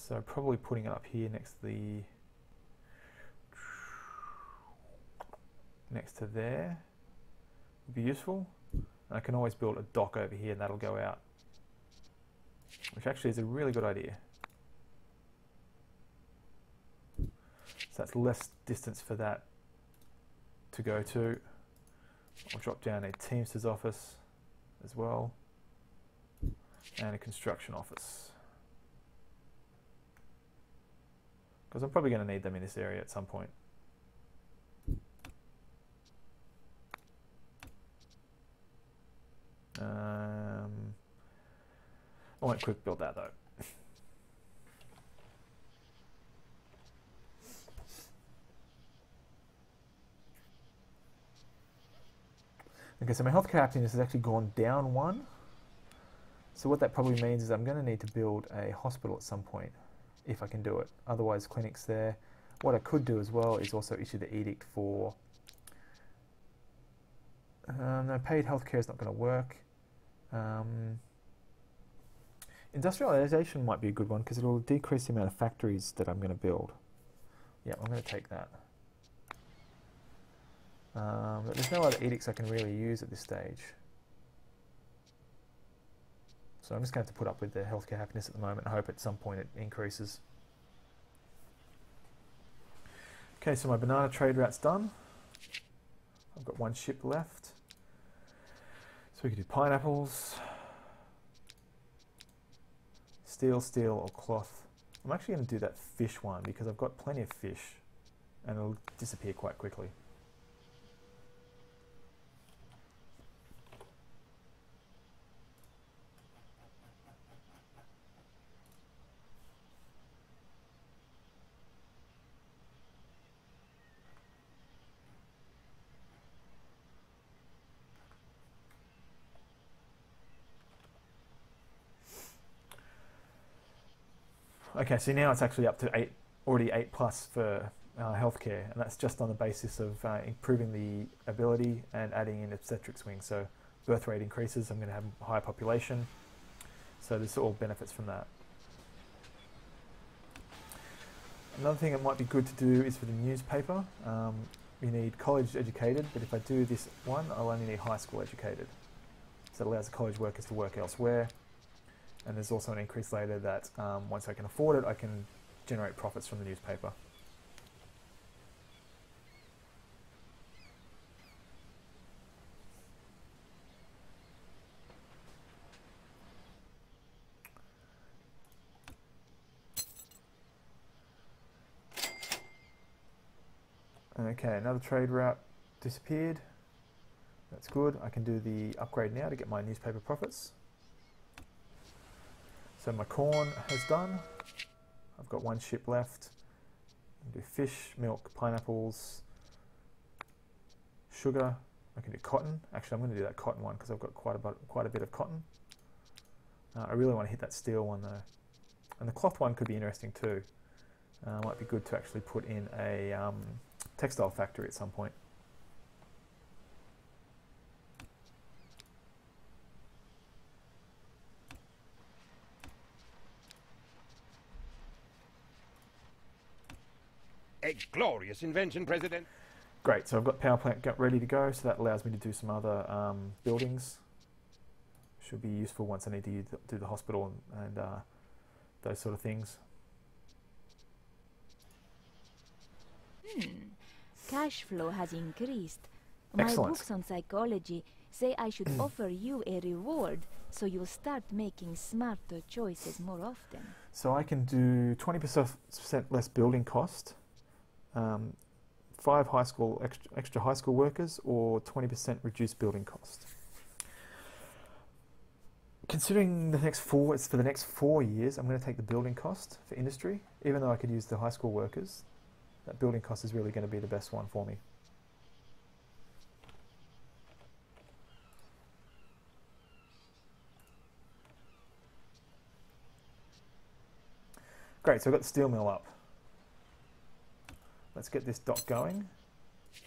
So probably putting it up here next to there would be useful. And I can always build a dock over here and that'll go out, which actually is a really good idea. So that's less distance for that to go to. I'll drop down a Teamster's office as well, and a construction office, because I'm probably going to need them in this area at some point. I won't quick build that though. Okay, so my healthcare happiness has actually gone down 1. So what that probably means is I'm going to need to build a hospital at some point, if I can do it. Otherwise, clinics there. What I could do as well is also issue the edict for... no, paid healthcare is not going to work. Industrialization might be a good one because it'll decrease the amount of factories that I'm going to build. Yeah, I'm going to take that. But there's no other edicts I can really use at this stage. So I'm just going to have to put up with the healthcare happiness at the moment and hope at some point it increases. Okay, so my banana trade route's done. I've got 1 ship left. So we could do pineapples, steel, or cloth. I'm actually going to do that fish one because I've got plenty of fish and it'll disappear quite quickly. Okay, so now it's actually up to already 8+ for healthcare, and that's just on the basis of improving the ability and adding in obstetric swing. So birth rate increases, I'm going to have a higher population, so there's all benefits from that. Another thing that might be good to do is for the newspaper. You need college educated, but if I do this one, I'll only need high school educated. So it allows the college workers to work elsewhere. And there's also an increase later that once I can afford it, I can generate profits from the newspaper. Okay, another trade route disappeared. That's good. I can do the upgrade now to get my newspaper profits. So my corn has done. I've got 1 ship left. I can do fish, milk, pineapples, sugar. I can do cotton. Actually, I'm going to do that cotton one because I've got quite a bit of cotton. I really want to hit that steel one though. And the cloth one could be interesting too. Might be good to actually put in a textile factory at some point. A glorious invention, President. Great, so I've got power plant ready to go, so that allows me to do some other buildings. Should be useful once I need to do the hospital and those sort of things. Cash flow has increased. My Excellent. books on psychology say I should offer you a reward so you'll start making smarter choices more often. So I can do 20% less building cost, 5 extra high school workers, or 20% reduced building cost. Considering it's for the next 4 years, I'm going to take the building cost for industry. Even though I could use the high school workers, that building cost is really going to be the best one for me. Great, so I've got the steel mill up. Let's get this dock going.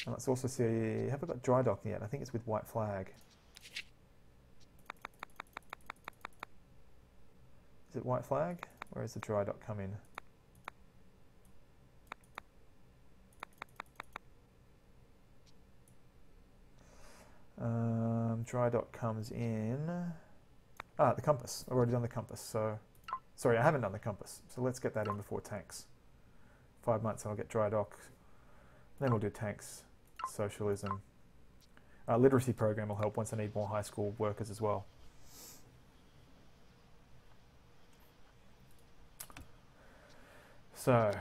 And let's also see, have I got dry dock yet? I think it's with white flag. Is it white flag? Where does the dry dock come in? Dry dock comes in... the compass. I've already done the compass, so... Sorry, I haven't done the compass, so let's get that in before tanks. 5 months and I'll get dry dock. Then we'll do tanks, socialism. Literacy program will help once I need more high school workers as well. So,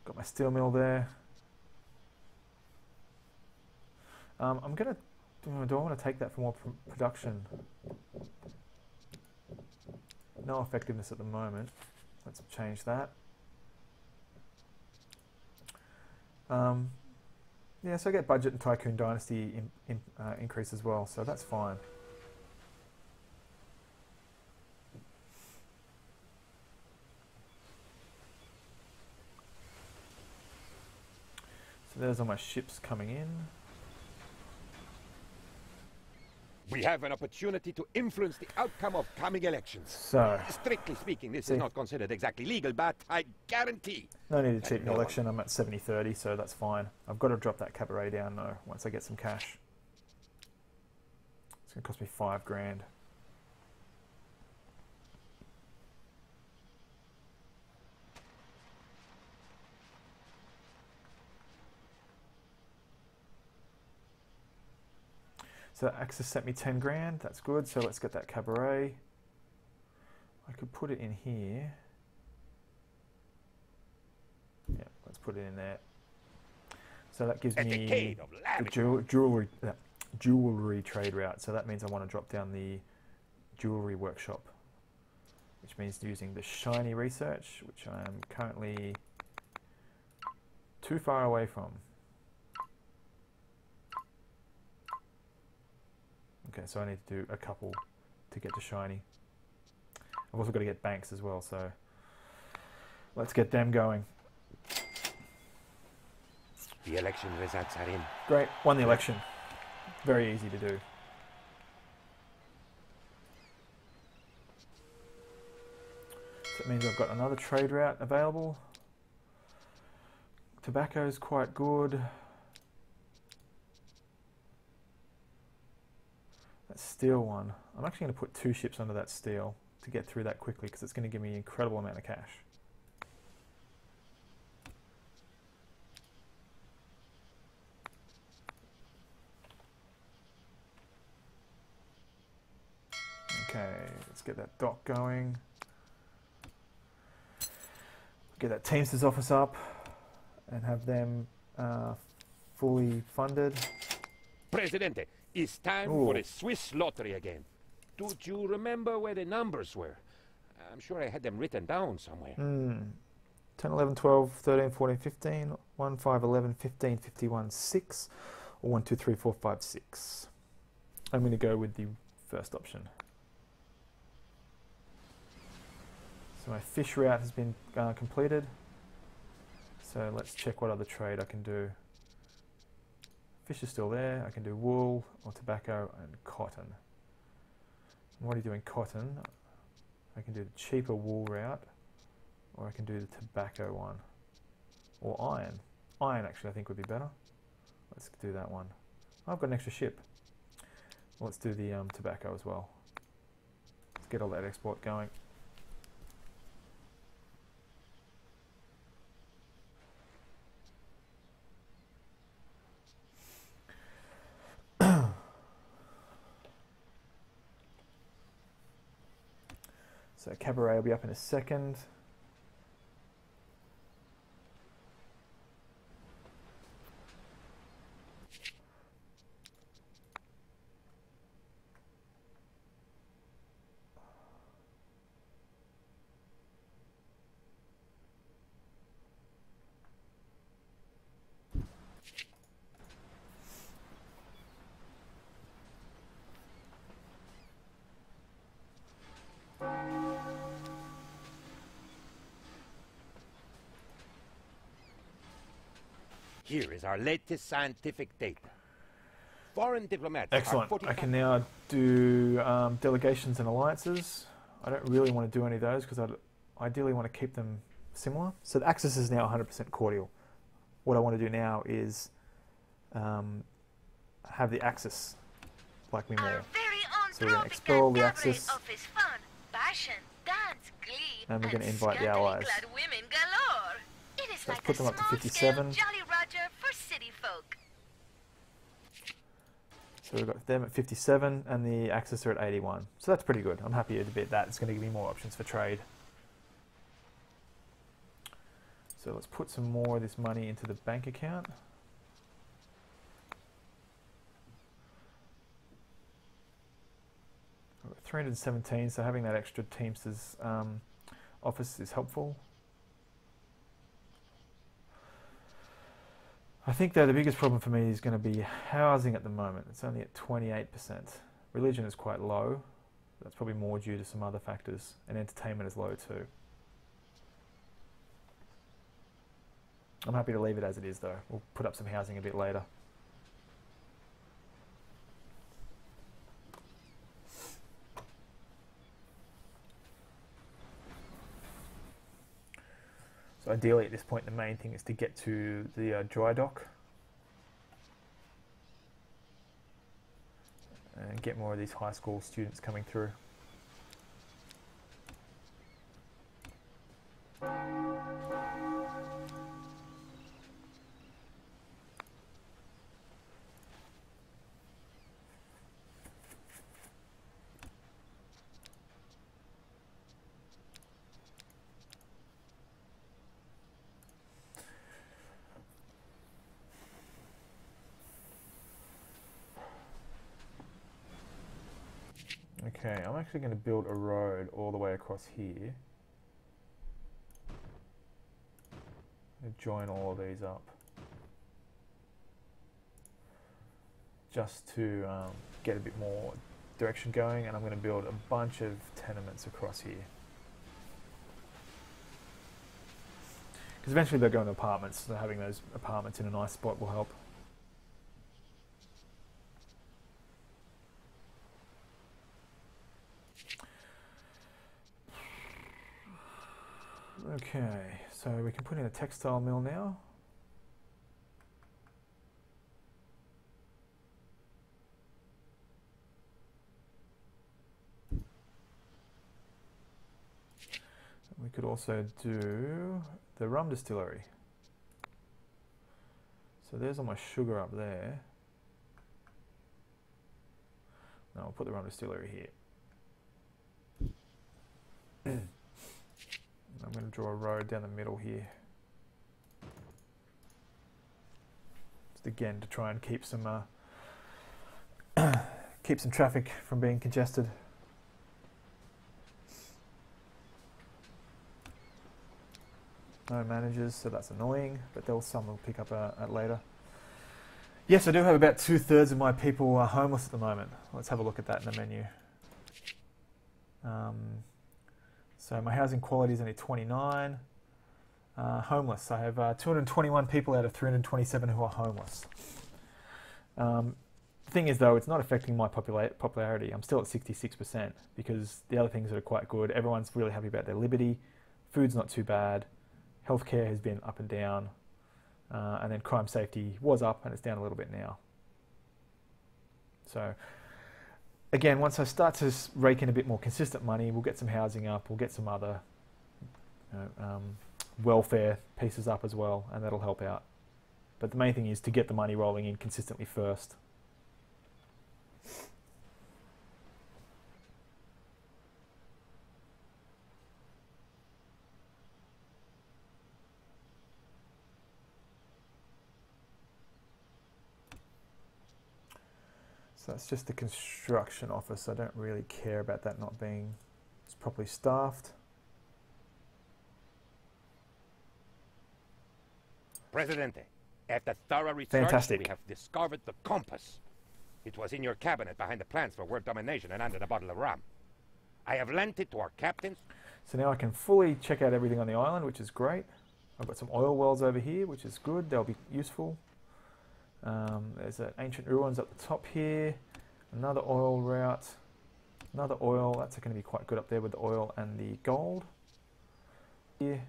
got my steel mill there. I'm gonna, do I want to take that for more production? No effectiveness at the moment. Let's change that. Yeah, so I get budget and Tycoon Dynasty increase as well, so that's fine. So there's all my ships coming in. We have an opportunity to influence the outcome of coming elections. So, strictly speaking, this is not considered exactly legal, but I guarantee... No need to cheat in the election. I'm at 70-30, so that's fine. I've got to drop that cabaret down, though, once I get some cash. It's going to cost me $5,000. So Axis sent me $10,000, that's good, so let's get that cabaret. I could put it in here. Yeah, let's put it in there. So that gives me the jewelry trade route, so that means I want to drop down the jewelry workshop, which means using the shiny research, which I am currently too far away from. Okay, so I need to do a couple to get to shiny. I've also got to get banks as well, so let's get them going. The election results are in. Great, won the election. Very easy to do. So it means I've got another trade route available. Tobacco's quite good. That steel one, I'm actually going to put 2 ships under that steel to get through that quickly because it's going to give me an incredible amount of cash. Okay, let's get that dock going. Get that Teamsters office up and have them fully funded. Presidente, it's time for a Swiss lottery again. Do you remember where the numbers were? I'm sure I had them written down somewhere. 10, 11, 12, 13, 14, 15, 1, 5, 11, 15, 51, 6, or 1, 2, 3, 4, 5, 6. I'm going to go with the first option. So my fish route has been completed. So let's check what other trade I can do. Fish is still there. I can do wool or tobacco and cotton. I'm already doing cotton. I can do the cheaper wool route, or I can do the tobacco one, or iron. Iron actually I think would be better. Let's do that one. Oh, I've got an extra ship. Well, let's do the tobacco as well. Let's get all that export going. So cabaret will be up in a second. Here is our latest scientific data. Foreign diplomats. Excellent. I can now do delegations and alliances. I don't really want to do any of those because I ideally want to keep them similar. So the axis is now 100% cordial. What I want to do now is have the axis like me more. So we're going to expel the axis, and we're going to invite the allies. Let's put them up to 57. So we've got them at 57 and the Axis are at 81. So that's pretty good. I'm happy with a bit that. It's going to give me more options for trade. So let's put some more of this money into the bank account. We've got 317, so having that extra Teamsters office is helpful. I think though the biggest problem for me is going to be housing at the moment. It's only at 28%. Religion is quite low. That's probably more due to some other factors. And entertainment is low too. I'm happy to leave it as it is though. We'll put up some housing a bit later. So ideally at this point the main thing is to get to the dry dock and get more of these high school students coming through. Okay, I'm actually going to build a road all the way across here. Join all of these up. Just to get a bit more direction going, and I'm going to build a bunch of tenements across here. Because eventually they'll go into apartments, so having those apartments in a nice spot will help. Okay, so we can put in a textile mill now. We could also do the rum distillery. So there's all my sugar up there. No, I'll put the rum distillery here. I'm going to draw a road down the middle here. Just again to try and keep some traffic from being congested. No managers, so that's annoying, but some will pick up at later. Yes, I do have about 2/3 of my people are homeless at the moment. Let's have a look at that in the menu. So my housing quality is only 29. Homeless, I have 221 people out of 327 who are homeless. The thing is though, it's not affecting my popularity. I'm still at 66% because the other things that are quite good, everyone's really happy about their liberty, food's not too bad, healthcare has been up and down, and then crime safety was up and it's down a little bit now. So again, once I start to rake in a bit more consistent money, we'll get some housing up, we'll get some other welfare pieces up as well, and that'll help out. But the main thing is to get the money rolling in consistently first. So that's just the construction office. I don't really care about that not being properly staffed. Presidente, after thorough research, we have discovered the compass. It was in your cabinet behind the plans for world domination and under the bottle of rum. I have lent it to our captains. So now I can fully check out everything on the island, which is great. I've got some oil wells over here, which is good. They'll be useful. There's ancient ruins up the top here. Another oil route. Another oil, that's going to be quite good up there with the oil and the gold. Here,